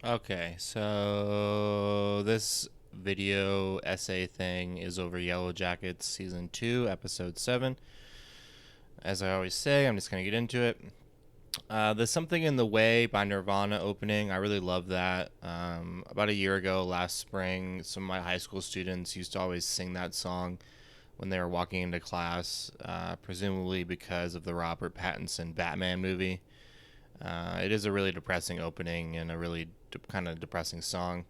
Okay, so this video essay thing is over Yellowjackets season 2, episode 7. As I always say, I'm just going to get into it. There's Something in the Way by Nirvana opening. I really love that. About a year ago, last spring, some of my high school students used to always sing that song when they were walking into class, presumably because of the Robert Pattinson Batman movie. It is a really depressing opening and a really kind of depressing song.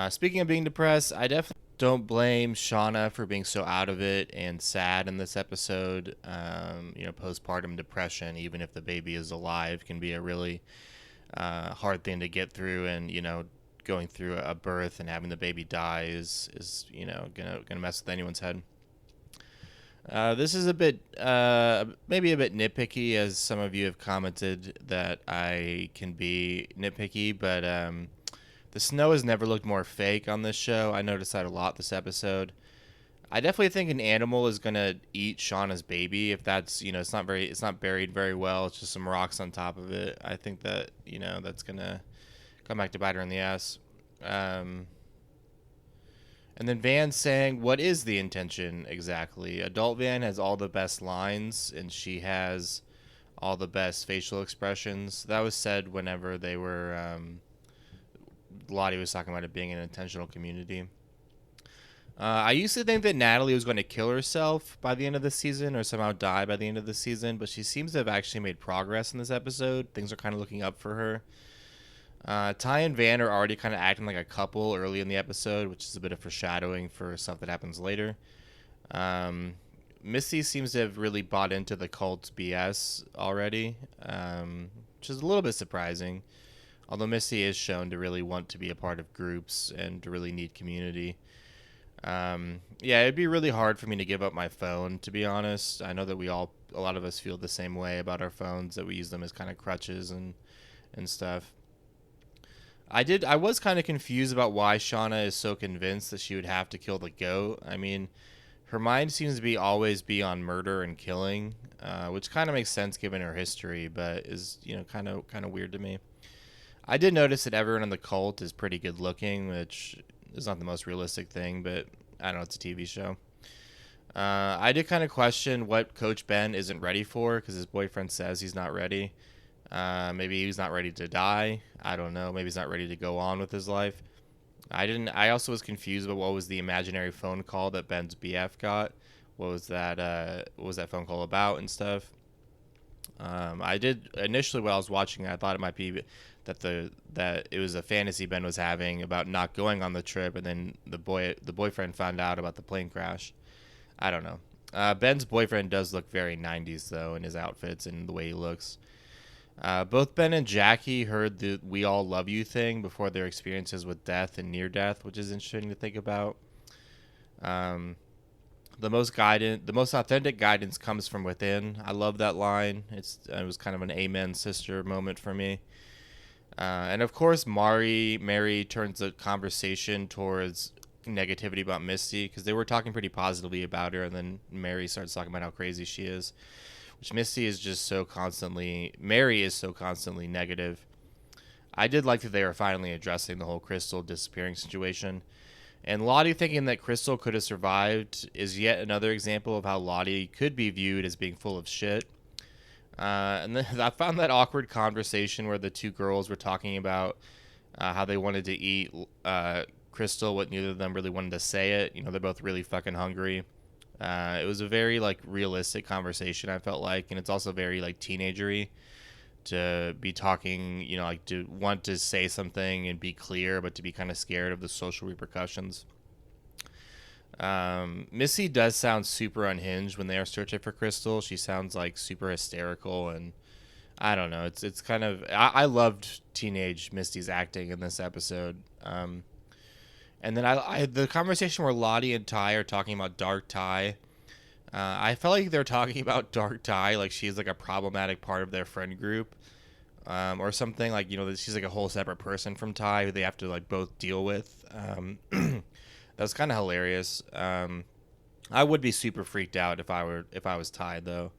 Speaking of being depressed, I definitely don't blame Shauna for being so out of it and sad in this episode. Postpartum depression, even if the baby is alive, can be a really hard thing to get through. And going through a birth and having the baby die is gonna mess with anyone's head. This is a bit, maybe a bit nitpicky, as some of you have commented that I can be nitpicky, but the snow has never looked more fake on this show. I noticed that a lot this episode. I definitely think an animal is gonna eat Shauna's baby if that's it's not buried very well. It's just some rocks on top of it. I think that that's gonna come back to bite her in the ass. And then Van saying, "What is the intention exactly?" Adult Van has all the best lines, and she has all the best facial expressions. That was said whenever they were. Lottie was talking about it being an intentional community. I used to think that Natalie was going to kill herself by the end of the season or somehow die by the end of the season, but she seems to have actually made progress in this episode. Things are kind of looking up for her. Ty and Van are already kind of acting like a couple early in the episode, which is a bit of foreshadowing for stuff that happens later. Misty seems to have really bought into the cult's BS already, which is a little bit surprising. Although Misty is shown to really want to be a part of groups and to really need community. It'd be really hard for me to give up my phone, to be honest. I know that a lot of us feel the same way about our phones, that we use them as kind of crutches and stuff. I was kind of confused about why Shauna is so convinced that she would have to kill the goat. I mean, her mind seems to be always be on murder and killing, which kind of makes sense given her history, but is kind of weird to me. I did notice that everyone in the cult is pretty good looking, which is not the most realistic thing, but I don't know, it's a TV show. I did kind of question what Coach Ben isn't ready for, because his boyfriend says he's not ready. Maybe he's not ready to die. I don't know. Maybe he's not ready to go on with his life. I also was confused about what was the imaginary phone call that Ben's BF got. What was that? What was that phone call about and stuff? I did initially while I was watching it, I thought it might be that it was a fantasy Ben was having about not going on the trip, and then the boyfriend found out about the plane crash. I don't know. Ben's boyfriend does look very 90s though in his outfits and the way he looks. Both Ben and Jackie heard the "We all love you" thing before their experiences with death and near death, which is interesting to think about. Um, the most authentic guidance comes from within. I love that line. It was kind of an amen sister moment for me. And of course, Mary turns the conversation towards negativity about Misty, because they were talking pretty positively about her, and then Mary starts talking about how crazy she is, which Misty is just so constantly. Mary is so constantly negative. I did like that they were finally addressing the whole Crystal disappearing situation. And Lottie thinking that Crystal could have survived is yet another example of how Lottie could be viewed as being full of shit. And then I found that awkward conversation where the two girls were talking about how they wanted to eat Crystal, what neither of them really wanted to say it. They're both really fucking hungry. It was a very realistic conversation, I felt like, and it's also very teenagery to be talking, to want to say something and be clear, but to be kind of scared of the social repercussions. Missy does sound super unhinged when they are searching for Crystal. She sounds super hysterical, and I don't know. It's kind of I loved teenage Misty's acting in this episode. And then the conversation where Lottie and Ty are talking about Dark Ty. I felt like they're talking about Dark Ty like she's a problematic part of their friend group, or something that she's a whole separate person from Ty who they have to both deal with. That was kind of hilarious. I would be super freaked out if I was Ty though.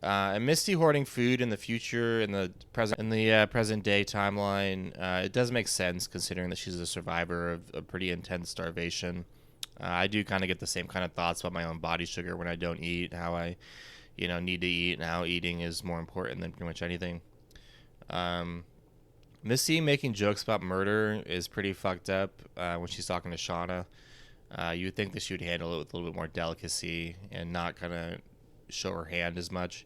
And Misty hoarding food in the future, present day timeline, it does make sense considering that she's a survivor of a pretty intense starvation. I do kind of get the same kind of thoughts about my own body sugar when I don't eat, how I, need to eat, and how eating is more important than pretty much anything. Um, Missy making jokes about murder is pretty fucked up when she's talking to Shauna. You would think that she would handle it with a little bit more delicacy and not kind of show her hand as much.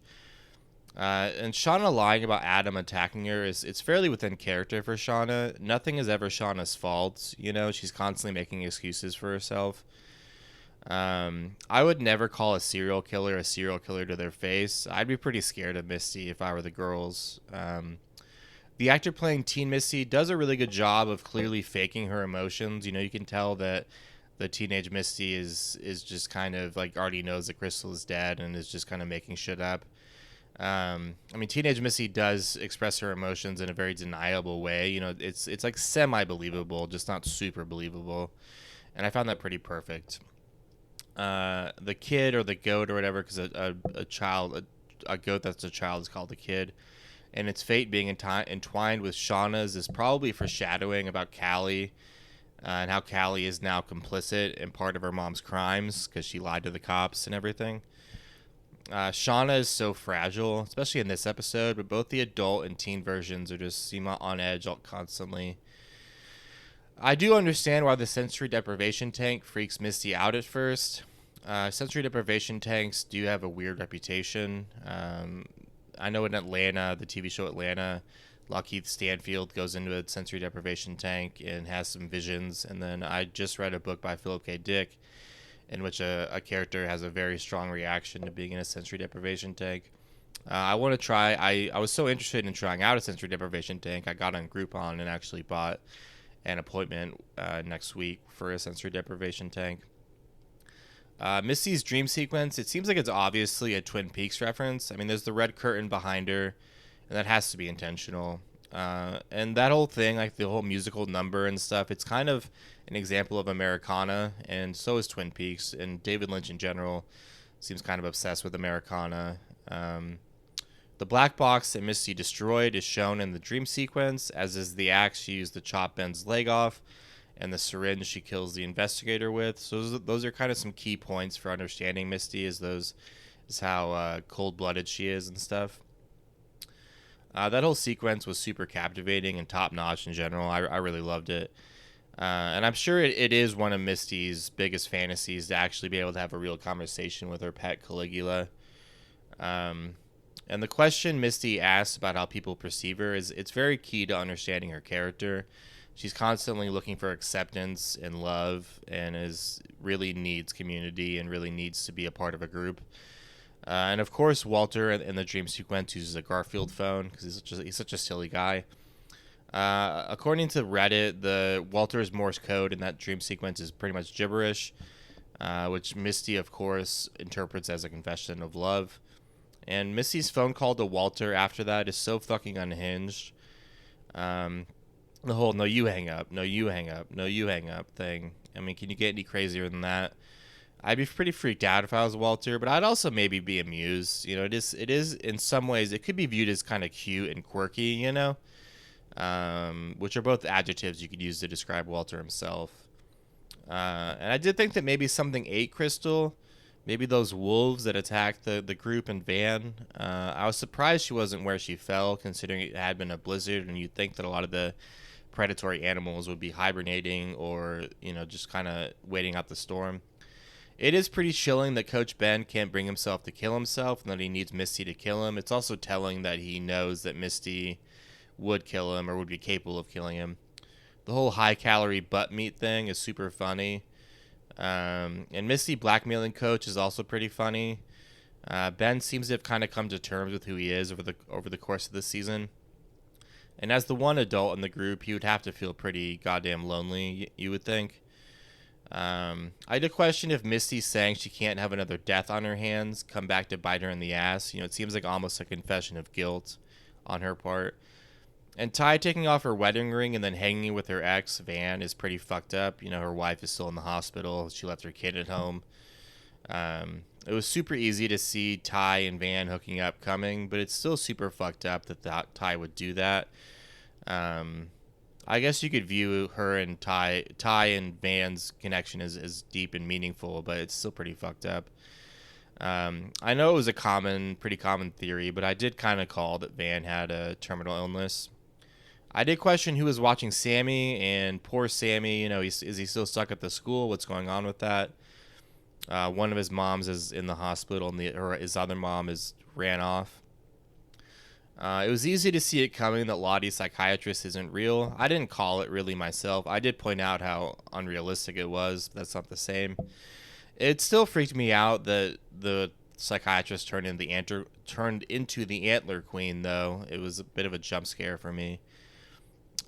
And Shauna lying about Adam attacking her it's fairly within character for Shauna. Nothing is ever Shauna's fault. She's constantly making excuses for herself. I would never call a serial killer to their face. I'd be pretty scared of Misty if I were the girls. The actor playing Teen Misty does a really good job of clearly faking her emotions. You can tell that the teenage Misty is just kind of like already knows that Crystal is dead and is just kind of making shit up. Teenage Missy does express her emotions in a very deniable way. It's like semi-believable, just not super believable. And I found that pretty perfect. The kid or the goat or whatever, because a goat that's a child is called a kid. And its fate being entwined with Shauna's is probably foreshadowing about Callie and how Callie is now complicit in part of her mom's crimes because she lied to the cops and everything. Shauna is so fragile, especially in this episode, but both the adult and teen versions are just seem on edge constantly. I do understand why the sensory deprivation tank freaks Misty out at first. Sensory deprivation tanks do have a weird reputation. I know in Atlanta, the TV show Atlanta, Lockheed Stanfield goes into a sensory deprivation tank and has some visions. And then I just read a book by Philip K. Dick in which a character has a very strong reaction to being in a sensory deprivation tank. I want to try. I was so interested in trying out a sensory deprivation tank. I got on Groupon and actually bought an appointment next week for a sensory deprivation tank. Misty's dream sequence, it seems like it's obviously a Twin Peaks reference. There's the red curtain behind her, and that has to be intentional. And that whole thing, like the whole musical number and stuff, it's kind of an example of Americana, and so is Twin Peaks. And David Lynch in general seems kind of obsessed with Americana. The black box that Misty destroyed is shown in the dream sequence, as is the axe she used to chop Ben's leg off, and the syringe she kills the investigator with. So those are kind of some key points for understanding Misty, is how cold-blooded she is and stuff. That whole sequence was super captivating and top-notch in general. I really loved it. And I'm sure it is one of Misty's biggest fantasies to actually be able to have a real conversation with her pet Caligula. And the question Misty asks about how people perceive her it's very key to understanding her character. She's constantly looking for acceptance and love, and really needs community and really needs to be a part of a group. And of course, Walter in the dream sequence uses a Garfield phone because he's such a silly guy. According to Reddit, the Walter's Morse code in that dream sequence is pretty much gibberish, which Misty, of course, interprets as a confession of love. And Misty's phone call to Walter after that is so fucking unhinged. The whole "no, you hang up, no, you hang up, no, you hang up" thing. Can you get any crazier than that? I'd be pretty freaked out if I was Walter, but I'd also maybe be amused. It is in some ways it could be viewed as kind of cute and quirky, which are both adjectives you could use to describe Walter himself. And I did think that maybe something ate Crystal, maybe those wolves that attacked the group and van. I was surprised she wasn't where she fell, considering it had been a blizzard, and you'd think that a lot of the predatory animals would be hibernating or just kind of waiting out the storm. It is pretty chilling that Coach Ben can't bring himself to kill himself and that he needs Misty to kill him. It's also telling that he knows that Misty would kill him or would be capable of killing him. The whole high-calorie butt meat thing is super funny. And Misty blackmailing Coach is also pretty funny. Ben seems to have kind of come to terms with who he is over the course of the season. And as the one adult in the group, he would have to feel pretty goddamn lonely, you would think. I did question if Misty saying she can't have another death on her hands come back to bite her in the ass. It seems like almost a confession of guilt on her part. And Ty taking off her wedding ring and then hanging with her ex, Van, is pretty fucked up. Her wife is still in the hospital. She left her kid at home. It was super easy to see Ty and Van hooking up coming, but it's still super fucked up that Ty would do that. I guess you could view her and Ty and Van's connection as deep and meaningful, but it's still pretty fucked up. I know it was a pretty common theory, but I did kind of call that Van had a terminal illness. I did question who was watching Sammy, and poor Sammy, is he still stuck at the school? What's going on with that? One of his moms is in the hospital, and his other mom ran off. It was easy to see it coming that Lottie's psychiatrist isn't real. I didn't call it really myself. I did point out how unrealistic it was. That's not the same. It still freaked me out that the psychiatrist turned into the Antler Queen, though. It was a bit of a jump scare for me.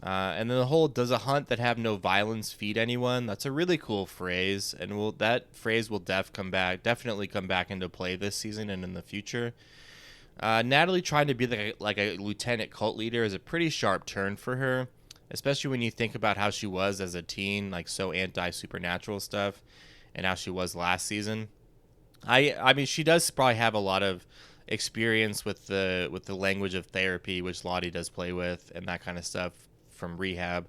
And then the whole "does a hunt that have no violence feed anyone?" That's a really cool phrase, and that phrase will definitely come back into play this season and in the future. Natalie trying to be like a lieutenant cult leader is a pretty sharp turn for her, especially when you think about how she was as a teen, like so anti-supernatural stuff, and how she was last season. I mean, she does probably have a lot of experience with the language of therapy, which Lottie does play with, and that kind of stuff from rehab.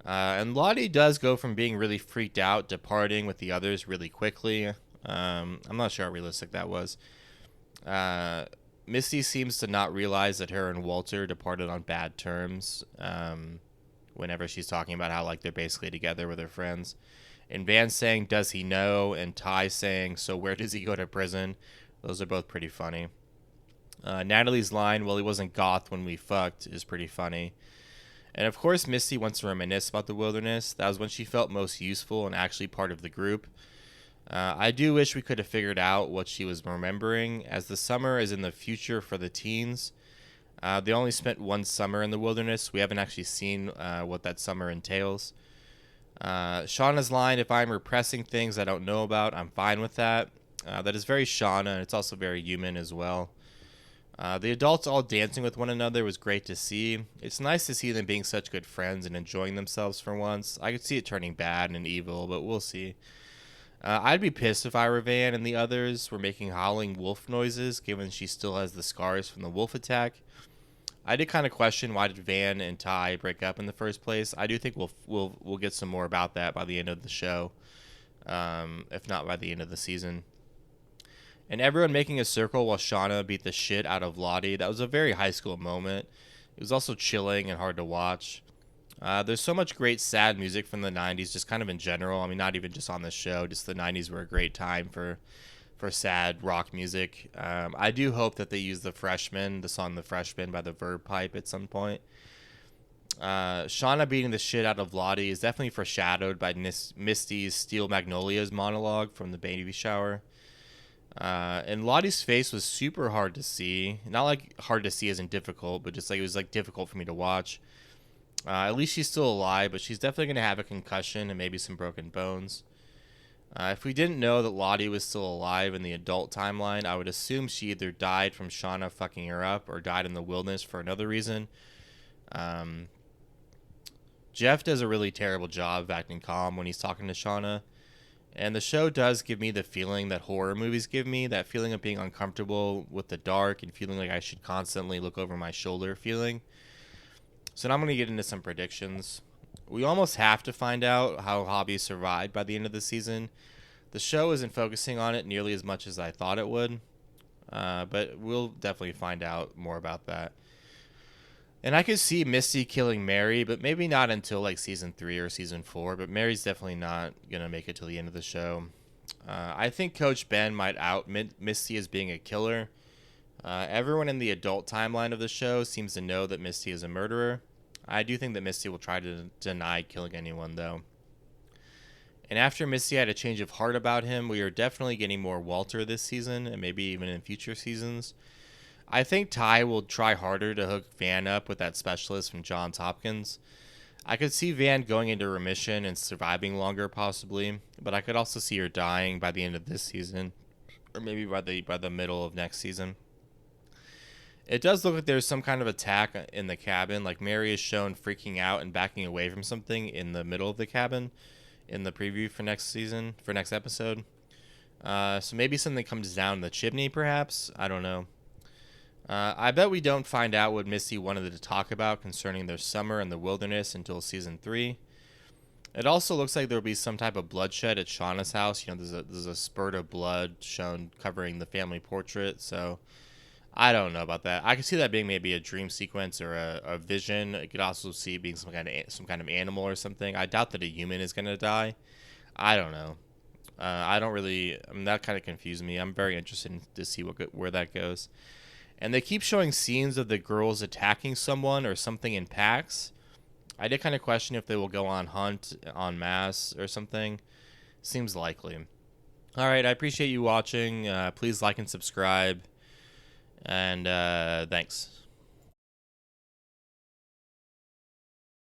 And Lottie does go from being really freaked out to partying with the others really quickly. I'm not sure how realistic that was. Misty seems to not realize that her and Walter departed on bad terms. Whenever she's talking about how like they're basically together with her friends. And Van saying, "Does he know?" and Ty saying, "So where does he go to prison?" Those are both pretty funny. Natalie's line, "Well, he wasn't goth when we fucked," is pretty funny. And of course, Misty wants to reminisce about the wilderness. That was when she felt most useful and actually part of the group. I do wish we could have figured out what she was remembering, as the summer is in the future for the teens. They only spent one summer in the wilderness. We haven't actually seen what that summer entails. Shauna's line, "If I'm repressing things I don't know about, I'm fine with that." That is very Shauna, and it's also very human as well. The adults all dancing with one another was great to see. It's nice to see them being such good friends and enjoying themselves for once. I could see it turning bad and evil, but we'll see. I'd be pissed if I were Van and the others were making howling wolf noises, given she still has the scars from the wolf attack. I did kind of question why did Van and Ty break up in the first place. I do think we'll get some more about that by the end of the show, if not by the end of the season. And everyone making a circle while Shauna beat the shit out of Lottie. That was a very high school moment. It was also chilling and hard to watch. There's so much great sad music from the 90s, just kind of in general. I mean, not even just on this show. Just the 90s were a great time for sad rock music. I do hope that they use the song The Freshman by the Verb Pipe at some point. Shauna beating the shit out of Lottie is definitely foreshadowed by Misty's Steel Magnolias monologue from the baby shower. And Lottie's face was super hard to see. Not like hard to see as in difficult, but just like it was like difficult for me to watch. At least she's still alive, but she's definitely going to have a concussion and maybe some broken bones. If we didn't know that Lottie was still alive in the adult timeline, I would assume she either died from Shauna fucking her up or died in the wilderness for another reason. Jeff does a really terrible job of acting calm when he's talking to Shauna. And the show does give me the feeling that horror movies give me, that feeling of being uncomfortable with the dark and feeling like I should constantly look over my shoulder feeling. So now I'm going to get into some predictions. We almost have to find out how Hobby survived by the end of the season. The show isn't focusing on it nearly as much as I thought it would, but we'll definitely find out more about that. And I could see Misty killing Mary, but maybe not until like season 3 or season 4. But Mary's definitely not going to make it till the end of the show. I think Coach Ben might out Misty as being a killer. Everyone in the adult timeline of the show seems to know that Misty is a murderer. I do think that Misty will try to deny killing anyone, though. And after Misty had a change of heart about him, we are definitely getting more Walter this season, and maybe even in future seasons. I think Ty will try harder to hook Van up with that specialist from Johns Hopkins. I could see Van going into remission and surviving longer, possibly, but I could also see her dying by the end of this season, or maybe by the middle of next season. It does look like there's some kind of attack in the cabin, like Mary is shown freaking out and backing away from something in the middle of the cabin in the preview for next episode. So maybe something comes down the chimney, perhaps? I don't know. I bet we don't find out what Misty wanted to talk about concerning their summer in the wilderness until season 3. It also looks like there will be some type of bloodshed at Shauna's house. There's a spurt of blood shown covering the family portrait. So I don't know about that. I could see that being maybe a dream sequence or a vision. I could also see it being some kind of animal or something. I doubt that a human is gonna die. I don't know. I don't really. That kind of confused me. I'm very interested to see where that goes. And they keep showing scenes of the girls attacking someone or something in packs. I did kind of question if they will go on hunt en masse or something. Seems likely. All right, I appreciate you watching. Please like and subscribe. And thanks.